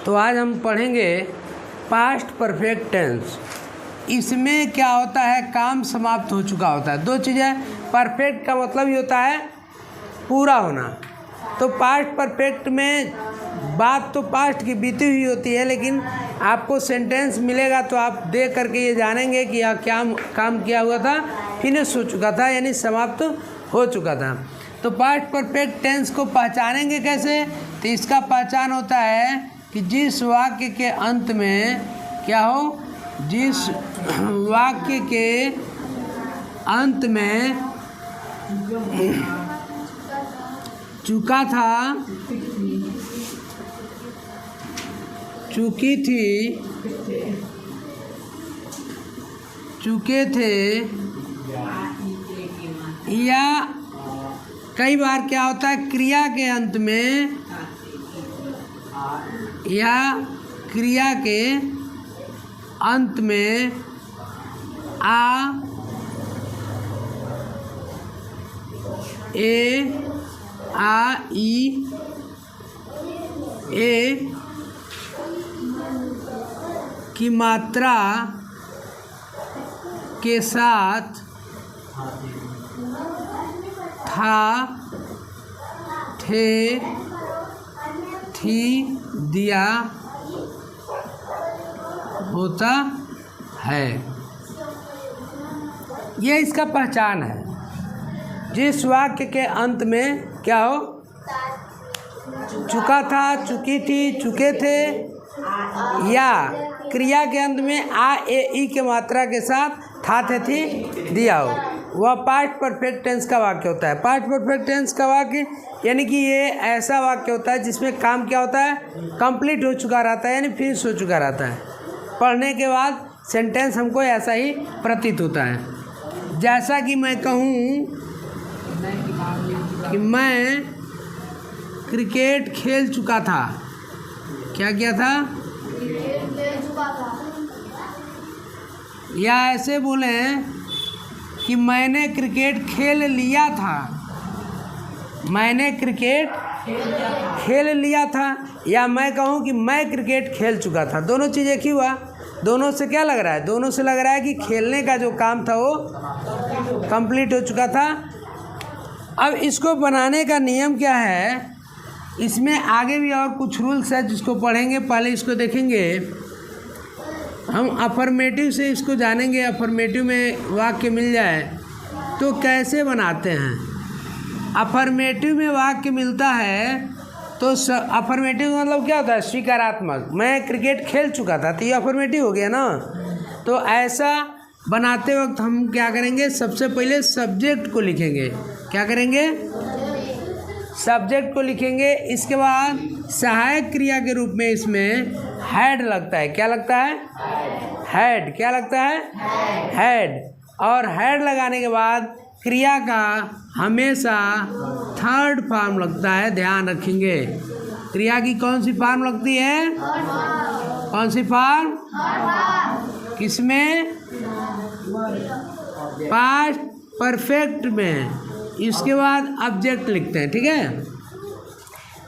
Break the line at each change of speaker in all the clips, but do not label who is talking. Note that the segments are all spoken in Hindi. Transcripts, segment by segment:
तो आज हम पढ़ेंगे पास्ट परफेक्ट टेंस। इसमें क्या होता है, काम समाप्त हो चुका होता है। दो चीज़ें, परफेक्ट का मतलब ही होता है पूरा होना। तो पास्ट परफेक्ट में बात तो पास्ट की बीती हुई होती है, लेकिन आपको सेंटेंस मिलेगा तो आप देख करके ये जानेंगे कि यह क्या काम किया हुआ था, फिनिश हो चुका था, यानी समाप्त हो चुका था। तो पास्ट परफेक्ट टेंस को पहचानेंगे कैसे? तो इसका पहचान होता है कि जिस वाक्य के अंत में क्या हो, जिस वाक्य के अंत में चुका था, चुकी थी, चुके थे, या कई बार क्या होता है क्रिया के अंत में या क्रिया के अंत में आ, ए, आ, ई, ए की मात्रा के साथ था, थे, थी, दिया होता है। ये इसका पहचान है। जिस वाक्य के अंत में क्या हो, चुका था, चुकी थी, चुके थे, या क्रिया के अंत में आ, ए, ई के मात्रा के साथ था, थे, थी, दिया हो, वह पास्ट परफेक्ट टेंस का वाक्य होता है। पास्ट परफेक्ट टेंस का वाक्य यानी कि ये ऐसा वाक्य होता है जिसमें काम क्या होता है, कंप्लीट हो चुका रहता है, यानी फिनिश हो चुका रहता है। पढ़ने के बाद सेंटेंस हमको ऐसा ही प्रतीत होता है। जैसा कि मैं कहूँ कि मैं क्रिकेट खेल चुका था। क्या किया था? या ऐसे बोले कि मैंने क्रिकेट खेल लिया था। मैंने क्रिकेट खेल लिया था, या मैं कहूँ कि मैं क्रिकेट खेल चुका था। दोनों चीज़ एक ही हुआ। दोनों से क्या लग रहा है? दोनों से लग रहा है कि खेलने का जो काम था वो कंप्लीट हो चुका था। अब इसको बनाने का नियम क्या है, इसमें आगे भी और कुछ रूल्स है जिसको पढ़ेंगे। पहले इसको देखेंगे हम, अफर्मेटिव से इसको जानेंगे। अफर्मेटिव में वाक्य मिल जाए तो कैसे बनाते हैं। अफर्मेटिव में वाक्य मिलता है तो अफर्मेटिव मतलब क्या होता है, स्वीकारात्मक। मैं क्रिकेट खेल चुका था तो ये अफर्मेटिव हो गया ना। तो ऐसा बनाते वक्त हम क्या करेंगे, सबसे पहले सब्जेक्ट को लिखेंगे। क्या करेंगे? सब्जेक्ट को लिखेंगे। इसके बाद सहायक क्रिया के रूप में इसमें हैड लगता है। क्या लगता है? हैड। क्या लगता है? हैड। और हैड लगाने के बाद क्रिया का हमेशा थर्ड फॉर्म लगता है। ध्यान रखेंगे, क्रिया की कौन सी फॉर्म लगती है? कौन सी फॉर्म? किसमें? पास्ट परफेक्ट में। इसके बाद ऑब्जेक्ट लिखते हैं। ठीक है,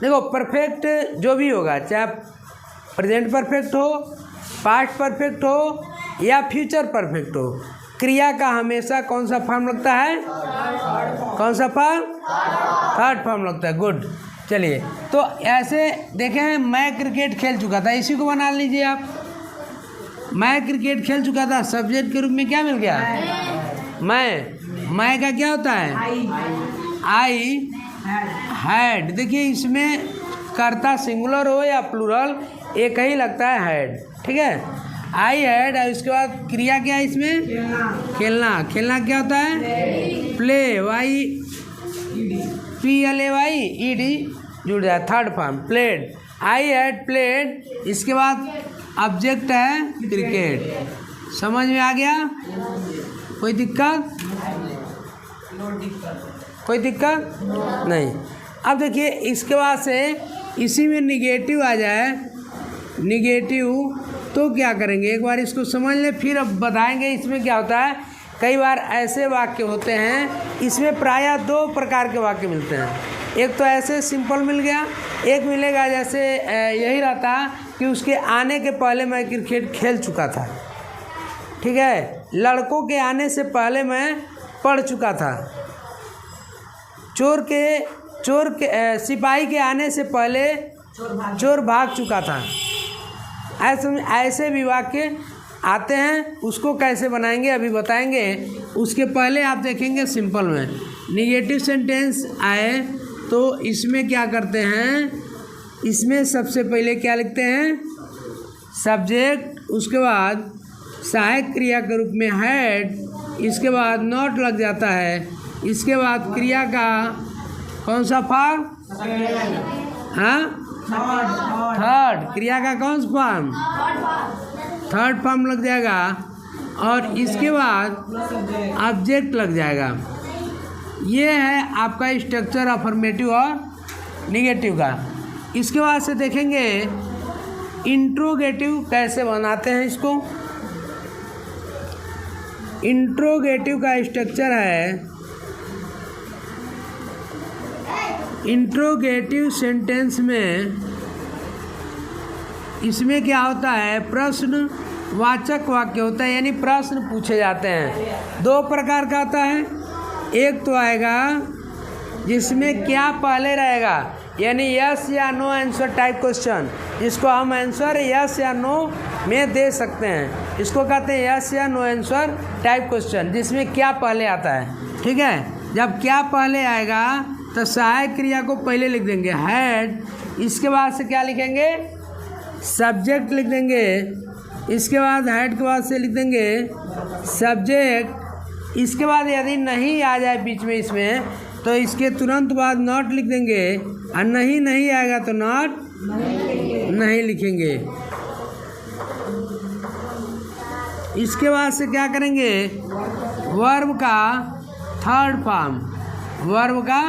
देखो परफेक्ट जो भी होगा, चाहे प्रेजेंट परफेक्ट हो, पास्ट परफेक्ट हो, या फ्यूचर परफेक्ट हो, क्रिया का हमेशा कौन सा फॉर्म लगता है? कौन सा फॉर्म? थर्ड फॉर्म लगता है। गुड। चलिए, तो ऐसे देखें, मैं क्रिकेट खेल चुका था, इसी को बना लीजिए आप। मैं क्रिकेट खेल चुका था, सब्जेक्ट के रूप में क्या मिल गया? मैं का क्या होता है? I had. देखिए इसमें कर्ता सिंगुलर हो या प्लूरल, एक ही लगता है, हैड। ठीक है, आई हैड। और उसके बाद क्रिया क्या है इसमें? खेलना। खेलना क्या होता है? Play. Y P L A Y E D जुड़ जाए, third form, played. I had played. इसके बाद ऑब्जेक्ट है क्रिकेट। समझ में आ गया? कोई दिक्कत? कोई दिक्कत नहीं। अब देखिए इसके बाद से इसी में निगेटिव आ जाए, निगेटिव, तो क्या करेंगे, एक बार इसको समझ लें, फिर अब बताएंगे इसमें क्या होता है। कई बार ऐसे वाक्य होते हैं, इसमें प्रायः दो प्रकार के वाक्य मिलते हैं। एक तो ऐसे सिंपल मिल गया, एक मिलेगा जैसे यही रहता कि उसके आने के पहले मैं क्रिकेट खेल चुका था। ठीक है, लड़कों के आने से पहले मैं पढ़ चुका था। सिपाही के आने से पहले चोर भाग चुका था। ऐसे भी वाक्य आते हैं। उसको कैसे बनाएंगे अभी बताएंगे। उसके पहले आप देखेंगे सिंपल में निगेटिव सेंटेंस आए तो इसमें क्या करते हैं, इसमें सबसे पहले क्या लिखते हैं, सब्जेक्ट, उसके बाद सहायक क्रिया के रूप में हैड, इसके बाद नॉट लग जाता है, इसके बाद क्रिया का कौन सा फॉर्म, हाँ थर्ड, क्रिया का कौन सा फॉर्म, थर्ड फॉर्म लग जाएगा, और इसके बाद ऑब्जेक्ट लग जाएगा। ये है आपका स्ट्रक्चर अफर्मेटिव और निगेटिव का। इसके बाद से देखेंगे इंट्रोगेटिव कैसे बनाते हैं। इसको इंट्रोगेटिव का स्ट्रक्चर है, इंट्रोगेटिव सेंटेंस में इसमें क्या होता है, प्रश्न वाचक वाक्य होता है, यानी प्रश्न पूछे जाते हैं। दो प्रकार का आता है, एक तो आएगा जिसमें क्या पहले रहेगा, यानी यस या नो आंसर टाइप क्वेश्चन, जिसको हम आंसर यस या नो में दे सकते हैं, इसको कहते हैं यस या नो आंसर टाइप क्वेश्चन, जिसमें क्या पहले आता है। ठीक है, जब क्या पहले आएगा तो सहायक क्रिया को पहले लिख देंगे हैड, इसके बाद से क्या लिखेंगे, सब्जेक्ट लिख देंगे, इसके बाद हैड के बाद से लिख देंगे सब्जेक्ट, इसके बाद यदि नहीं आ जाए बीच में इसमें तो इसके तुरंत बाद नॉट लिख देंगे, और नहीं आएगा तो नॉट नहीं लिखेंगे। इसके बाद से क्या करेंगे, वर्ब का थर्ड फॉर्म, वर्ब का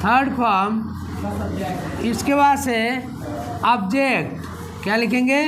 थर्ड फॉर्म, इसके बाद से ऑब्जेक्ट क्या लिखेंगे,